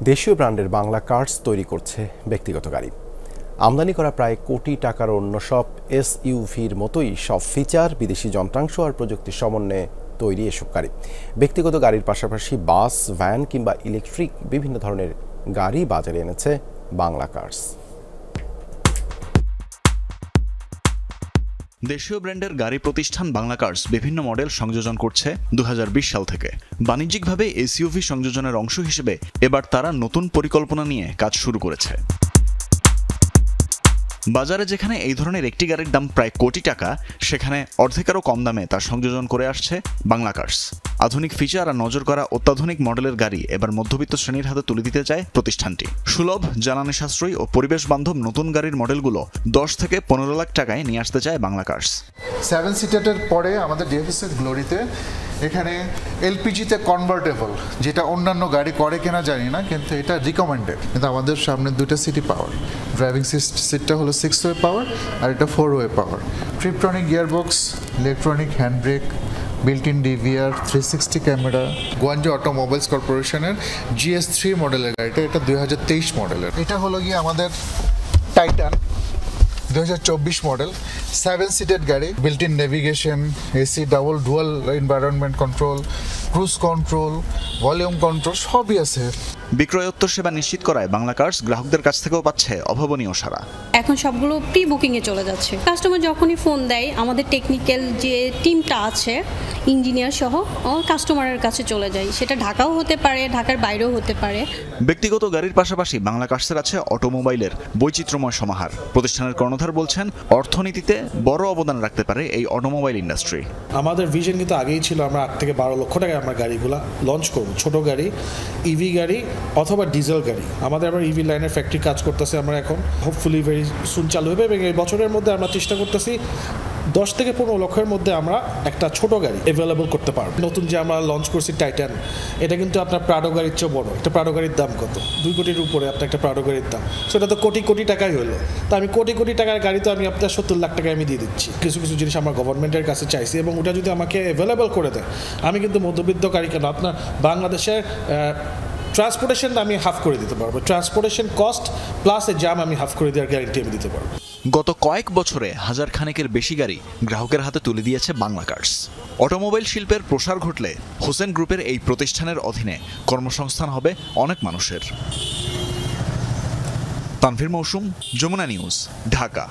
দেশীয় ব্র্যান্ডের বাংলা কার্স তৈরি করছে ব্যক্তিগত গাড়ি। আমদানি করা প্রায় কোটি টাকার অন্য সব এসইউভির মতোই সব ফিচার, বিদেশি যন্ত্রাংশ আর প্রযুক্তির সমন্বয়ে তৈরি এসব গাড়ি। ব্যক্তিগত গাড়ির পাশাপাশি বাস, ভ্যান কিংবা ইলেকট্রিক বিভিন্ন ধরনের গাড়ি বাজারে এনেছে বাংলা কার্স। দেশীয় ব্র্যান্ডের গাড়ি প্রতিষ্ঠান বাংলা কার্স বিভিন্ন মডেল সংযোজন করছে 2020 সাল থেকে। বাণিজ্যিকভাবে এসইউভি সংযোজনের অংশ হিসেবে এবার তারা নতুন পরিকল্পনা নিয়ে কাজ শুরু করেছে। বাজারে যেখানে এই ধরনের একটি গাড়ির দাম প্রায় কোটি টাকা, সেখানে অর্ধেকেরও কম দামে তা সংযোজন করে আসছে বাংলা কার্স। আধুনিক ফিচার আর নজর করা অত্যাধুনিক মডেলের গাড়ি এবার মধ্যবিত্ত শ্রেণীর হাতে তুলে দিতে চায় প্রতিষ্ঠানটি। সুলভ, জ্বালানি সাশ্রয়ী ও পরিবেশ বান্ধব নতুন গাড়ির মডেলগুলো 10 থেকে 15 লাখ টাকায় নিয়ে আসতে চায় বাংলা কার্স। 7 সিটারের পরে আমাদের ডিএফএস গ্লোরিতে এখানে এলপিজিতে কনভার্টেবল, যেটা অন্যান্য গাড়ি করে কিনা জানি না, কিন্তু এটা রিকমেন্ডেড। কিন্তু আমাদের সামনে দুটো সিটি পাওয়ার, ড্রাইভিং সিটটা হলো 6 ওয়ে পাওয়ার আর এটা 4 way power, tiptronic gearbox, electronic hand brake, built in DVR, 360 camera. Guangzhou automobiles কর্পোরেশনের GS3 মডেলের গাড়িটা, এটা 2023 মডেলের। এটা হলো গিয়ে আমাদের টাইটান 2024 মডেল 7 সিটেড গাড়ি, built in navigation, AC, double dual environment control, cruise control, volume control সবই আছে। বিক্রয়োত্তর সেবা নিশ্চিত করায় বাংলা কার্স গ্রাহকদের কাছ থেকেও পাচ্ছে অভাবনীয় সাড়া। এখন সবগুলো প্রি বুকিংয়ে চলে যাচ্ছে। কাস্টমার যখনই ফোন দেয়, আমাদের টেকনিক্যাল যে টিমটা আছে, ইঞ্জিনিয়ার সহ কাস্টমারের কাছে চলে যায়। সেটা ঢাকাও হতে পারে, ঢাকার বাইরেও হতে পারে। ব্যক্তিগত গাড়ির পাশাপাশি বাংলা কার্সের আছে অটোমোবাইলের বৈচিত্র্যময় সমাহার। প্রতিষ্ঠানের কর্ণধার বলছেন, অর্থনীতিতে বড় অবদান রাখতে পারে এই অটোমোবাইল ইন্ডাস্ট্রি। আমাদের ভিশন কিন্তু আগেই ছিল, আমরা 8 থেকে 12 লক্ষ টাকায় আমরা গাড়িগুলো লঞ্চ করব। ছোট গাড়ি, ইভি গাড়ি অথবা ডিজেল গাড়ি। আমাদের আবার ইভি লাইনের ফ্যাক্টরি কাজ করতেছে, আমরা এখন হোপফুলি ভেরি সুন চালু হবে এবং এই বছরের মধ্যে আমরা চেষ্টা করতেছি 10 থেকে 15 লক্ষের মধ্যে আমরা একটা ছোট গাড়ি অ্যাভেলেবল করতে পারবো। নতুন যে আমরা লঞ্চ করছি টাইটান, এটা কিন্তু আপনার প্রাডো গাড়ির চেয়ে বড়। একটা প্রাডো গাড়ির দাম কত? 2 কোটির উপরে আপনার একটা প্রাডো গাড়ির দাম। সেটা তো কোটি কোটি টাকাই হলো। তো আমি কোটি কোটি টাকার গাড়ি তো আমি আপনার 70 লাখ টাকায় আমি দিয়ে দিচ্ছি। কিছু কিছু জিনিস আমরা গভর্নমেন্টের কাছে চাইছি এবং ওটা যদি আমাকে অ্যাভেলেবল করে দেয়, আমি কিন্তু মধ্যবিত্ত গাড়ি কেন আপনার বাংলাদেশের ট্রান্সপোর্টেশনটা আমি হাফ করে দিতে পারবো। ট্রান্সপোর্টেশন কস্ট প্লাস এ জাম আমি হাফ করে দেওয়ার গ্যারান্টি আমি দিতে পারবো। গত কয়েক বছরে হাজার খানেকের বেশি গাড়ি গ্রাহকের হাতে তুলে দিয়েছে বাংলা কার্স। অটোমোবাইল শিল্পের প্রসার ঘটলে হোসেন গ্রুপের এই প্রতিষ্ঠানের অধীনে কর্মসংস্থান হবে অনেক মানুষের। তানভীর মৌসুম, যমুনা নিউজ, ঢাকা।